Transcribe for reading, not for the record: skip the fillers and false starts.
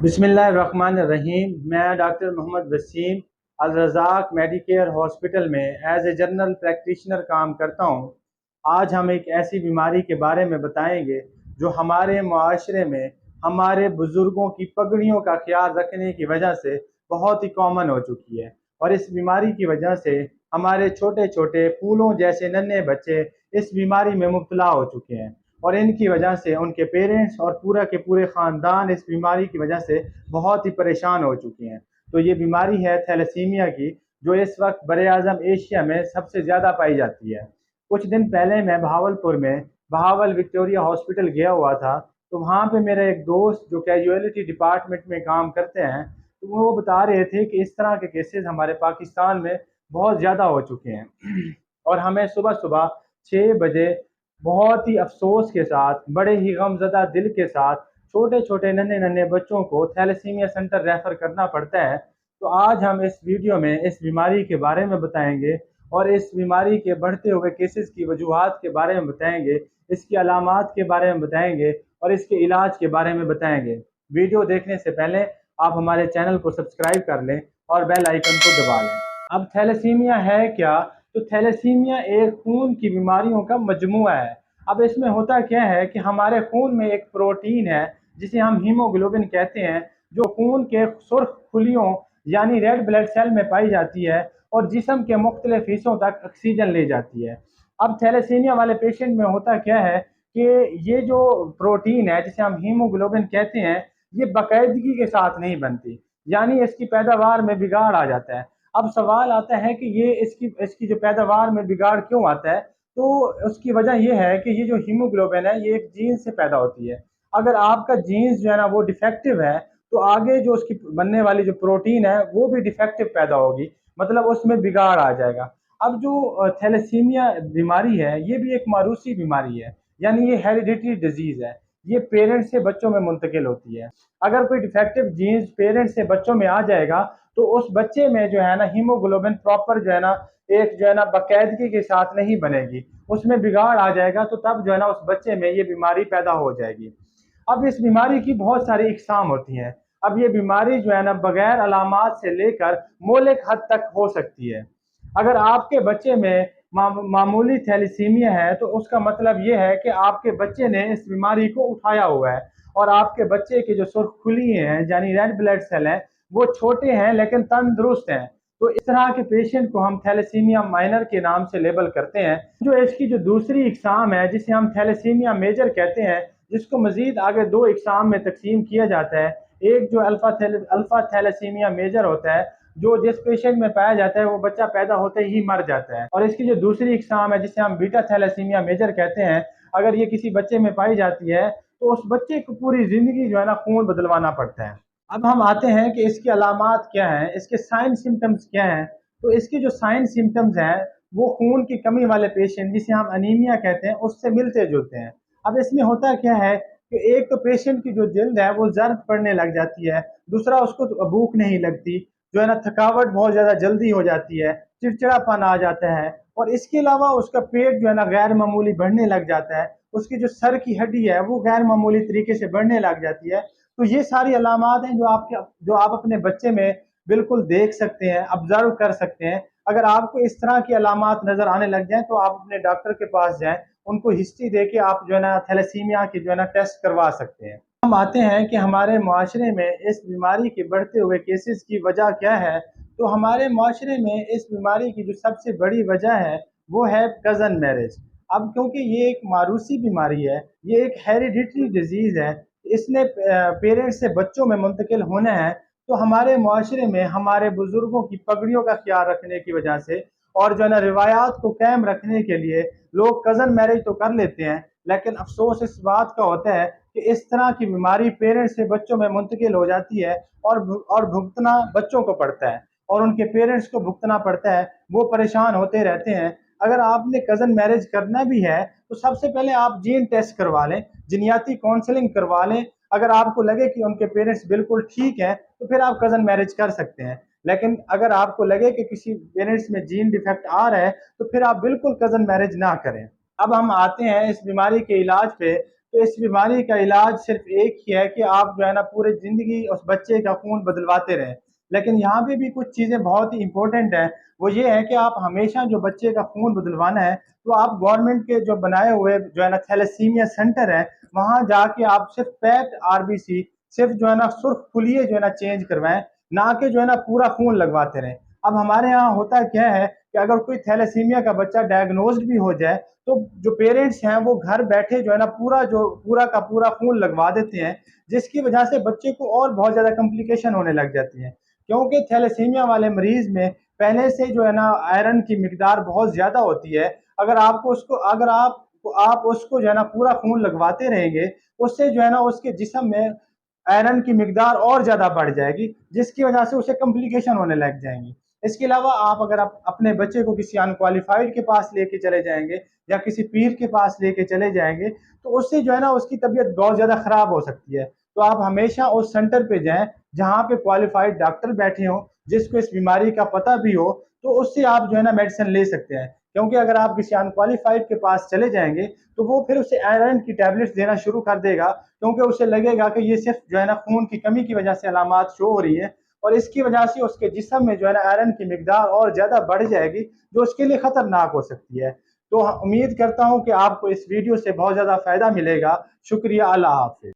बिस्मिल्लाहिर्रहमानिर्रहीम। मैं डॉक्टर मोहम्मद वसीम अल Razzaq Medicare hospital में एज ए जनरल प्रैक्टिशनर काम करता हूँ। आज हम एक ऐसी बीमारी के बारे में बताएंगे जो हमारे माशरे में हमारे बुज़ुर्गों की पगड़ियों का ख्याल रखने की वजह से बहुत ही कॉमन हो चुकी है, और इस बीमारी की वजह से हमारे छोटे छोटे फूलों जैसे नन्हे बच्चे इस बीमारी में मुब्तला हो चुके हैं, और इनकी वजह से उनके पेरेंट्स और पूरा के पूरे ख़ानदान इस बीमारी की वजह से बहुत ही परेशान हो चुके हैं। तो ये बीमारी है थैलेसीमिया की, जो इस वक्त बरे-आज़म एशिया में सबसे ज़्यादा पाई जाती है। कुछ दिन पहले मैं बहावलपुर में बहावल विक्टोरिया हॉस्पिटल गया हुआ था, तो वहाँ पे मेरे एक दोस्त जो कैजुअलिटी डिपार्टमेंट में काम करते हैं, तो वो बता रहे थे कि इस तरह के केसेस हमारे पाकिस्तान में बहुत ज़्यादा हो चुके हैं और हमें सुबह सुबह 6 बजे बहुत ही अफसोस के साथ, बड़े ही गमज़दा दिल के साथ छोटे छोटे नन्हे नन्हे बच्चों को थैलेसीमिया सेंटर रेफ़र करना पड़ता है। तो आज हम इस वीडियो में इस बीमारी के बारे में बताएंगे और इस बीमारी के बढ़ते हुए केसेस की वजूहात के बारे में बताएंगे, इसकी अलामात के बारे में बताएंगे और इसके इलाज के बारे में बताएंगे। वीडियो देखने से पहले आप हमारे चैनल को सब्सक्राइब कर लें और बेल आइकन को दबा लें। अब थैलेसीमिया है क्या? तो थैलेसीमिया एक खून की बीमारियों का मजमुआ है। अब इसमें होता क्या है कि हमारे खून में एक प्रोटीन है जिसे हम हीमोग्लोबिन कहते हैं, जो खून के सुर्ख खुलियों यानी रेड ब्लड सेल में पाई जाती है और जिस्म के मुख्तलिफ हिस्सों तक ऑक्सीजन ले जाती है। अब थैलेसीमिया वाले पेशेंट में होता क्या है कि ये जो प्रोटीन है जिसे हम हीमोग्लोबिन कहते हैं, ये बाकायदगी के साथ नहीं बनती, यानी इसकी पैदावार में बिगाड़ आ जाता है। अब सवाल आता है कि ये इसकी इसकी जो पैदावार में बिगाड़ क्यों आता है? तो उसकी वजह यह है कि ये जो हीमोग्लोबिन है ये एक जीन से पैदा होती है। अगर आपका जीन्स जो है ना वो डिफेक्टिव है, तो आगे जो उसकी बनने वाली जो प्रोटीन है वो भी डिफेक्टिव पैदा होगी, मतलब उसमें बिगाड़ आ जाएगा। अब जो थैलेसीमिया बीमारी है ये भी एक मारूसी बीमारी है, यानी ये हेरिडिटरी डिजीज है। ये पेरेंट्स से बच्चों में मुंतकिल होती है। अगर कोई डिफेक्टिव जीन्स पेरेंट्स से बच्चों में आ जाएगा तो उस बच्चे में जो है ना हीमोग्लोबिन प्रॉपर जो है ना एक जो है ना बाकायदगी के साथ नहीं बनेगी, उसमें बिगाड़ आ जाएगा, तो तब जो है ना उस बच्चे में ये बीमारी पैदा हो जाएगी। अब इस बीमारी की बहुत सारी इकसाम होती हैं। अब ये बीमारी जो है ना बगैर अलामात से लेकर मोहलिक हद तक हो सकती है। अगर आपके बच्चे में मामूली थैलेसीमिया है तो उसका मतलब ये है कि आपके बच्चे ने इस बीमारी को उठाया हुआ है, और आपके बच्चे की जो सुर्खुली हैं यानी रेड ब्लड सेल हैं वो छोटे हैं लेकिन तंदुरुस्त हैं। तो इस तरह के पेशेंट को हम थैलेसीमिया माइनर के नाम से लेबल करते हैं। जो इसकी जो दूसरी इकसाम है जिसे हम थैलेसीमिया मेजर कहते हैं, जिसको मजीद आगे 2 इकसाम में तकसीम किया जाता है। एक जो अल्फा थैलेसीमिया मेजर होता है, जो जिस पेशेंट में पाया जाता है वो बच्चा पैदा होते ही मर जाता है, और इसकी जो दूसरी इकसाम है जिसे हम बीटा थैलेसीमिया मेजर कहते हैं, अगर ये किसी बच्चे में पाई जाती है तो उस बच्चे को पूरी जिंदगी जो है ना खून बदलवाना पड़ता है। अब हम आते हैं कि इसकी अलामात क्या हैं, इसके साइन सिम्टम्स क्या हैं। तो इसके जो साइन सिम्टम्स हैं वो खून की कमी वाले पेशेंट जिसे हम अनीमिया कहते हैं उससे मिलते जुलते हैं। अब इसमें होता क्या है कि एक तो पेशेंट की जो जल्द है वो जर्द पड़ने लग जाती है, दूसरा उसको तो भूख नहीं लगती, जो है ना थकावट बहुत ज़्यादा जल्दी हो जाती है, चिड़चिड़ापन आ जाता है, और इसके अलावा उसका पेट जो है ना गैर मामूली बढ़ने लग जाता है, उसकी जो सर की हड्डी है वो गैर मामूली तरीके से बढ़ने लग जाती है। तो ये सारी अलामात हैं जो आप अपने बच्चे में बिल्कुल देख सकते हैं, ऑब्जर्व कर सकते हैं। अगर आपको इस तरह की अलामात नज़र आने लग जाएँ तो आप अपने डॉक्टर के पास जाएँ, उनको हिस्ट्री दे के आप जो है ना थैलेसीमिया की जो है ना टेस्ट करवा सकते हैं। हम आते हैं कि हमारे माशरे में इस बीमारी के बढ़ते हुए केसेस की वजह क्या है। तो हमारे माशरे में इस बीमारी की जो सबसे बड़ी वजह है वो है कज़न मैरिज। अब क्योंकि ये एक मारूसी बीमारी है, ये एक हेरिडिटरी डिजीज़ है, इसने पेरेंट्स से बच्चों में मुंतकिल होना है। तो हमारे माशरे में हमारे बुजुर्गों की पगड़ियों का ख्याल रखने की वजह से और जो है ना रिवायात को कायम रखने के लिए लोग कज़न मैरिज तो कर लेते हैं, लेकिन अफसोस इस बात का होता है कि इस तरह की बीमारी पेरेंट्स से बच्चों में मुंतकिल हो जाती है और भुगतना बच्चों को पड़ता है और उनके पेरेंट्स को भुगतना पड़ता है, वो परेशान होते रहते हैं। अगर आपने कज़न मैरिज करना भी है तो सबसे पहले आप जीन टेस्ट करवा लें, जीनियाती काउंसलिंग करवा लें। अगर आपको लगे कि उनके पेरेंट्स बिल्कुल ठीक हैं तो फिर आप कज़न मैरिज कर सकते हैं, लेकिन अगर आपको लगे कि किसी पेरेंट्स में जीन डिफेक्ट आ रहा है तो फिर आप बिल्कुल कज़न मैरिज ना करें। अब हम आते हैं इस बीमारी के इलाज पे। تو اس بیماری کا علاج صرف ایک ہی ہے کہ آپ جو ہے نا پورے زندگی اس بچے کا خون بدلواتے رہیں. لیکن یہاں پہ بھی کچھ چیزیں بہت ہی امپورٹنٹ ہیں. وہ یہ ہے کہ آپ ہمیشہ جو بچے کا خون بدلوانا ہے تو آپ گورنمنٹ کے جو بنائے ہوئے جو ہے نا تھیلیسیمیا سینٹر ہیں وہاں جا کے آپ صرف پیکڈ RBC صرف جو ہے نا سرخ پھلیے جو ہے نا چینج کروائیں، نہ کہ جو ہے نا پورا خون لگواتے رہیں. اب ہمارے ہاں ہوتا کیا ہے کہ اگر کوئی تھیلیسیمیا کا بچہ ڈائگنوزڈ بھی ہو جائے تو جو پیرنٹس ہیں وہ گھر بیٹھے جو ہے نا پورا کا پورا خون لگوا دیتے ہیں، جس کی وجہ سے بچے کو اور بہت زیادہ کمپلیکیشن ہونے لگ جاتی ہیں. کیونکہ تھیلیسیمیا والے مریض میں پہلے سے جو ہے نا آئرن کی مقدار بہت زیادہ ہوتی ہے. اگر آپ اس کو جو ہے نا پورا خون لگواتے رہیں گے، اس سے جو ہے نا اس کے جسم میں آئرن کی مقدار اور زیادہ بڑھ جائے گی، جس کی وجہ سے اسے کمپلیکیشن ہونے لگ جائیں گی. اس کے علاوہ اگر آپ اپنے بچے کو کسی انکوالیفائڈ کے پاس لے کے چلے جائیں گے یا کسی پیر کے پاس لے کے چلے جائیں گے تو اس سے جو ہے نا اس کی طبیعت بہت زیادہ خراب ہو سکتی ہے. تو آپ ہمیشہ اس سینٹر پہ جائیں جہاں پہ کوالیفائڈ ڈاکٹر بیٹھے ہوں، جس کو اس بیماری کا پتہ بھی ہو، تو اس سے آپ جو ہے نا میڈیسن لے سکتے ہیں. کیونکہ اگر آپ کسی انکوالیفائڈ کے پاس چلے جائیں گے تو وہ پھر اسے آئرن کی ٹیبلٹس دینا شروع کر دے گا، کیونکہ اسے لگے گا کہ یہ صرف جو ہے نا خون کی کمی کی وجہ سے علامات شو ہو رہی ہیں، اور اس کی وجہ سے اس کے جسم میں جو ہے نا آئرن کی مقدار اور زیادہ بڑھ جائے گی، جو اس کے لیے خطرناک ہو سکتی ہے. تو امید کرتا ہوں کہ آپ کو اس ویڈیو سے بہت زیادہ فائدہ ملے گا. شکریہ. اللہ حافظ.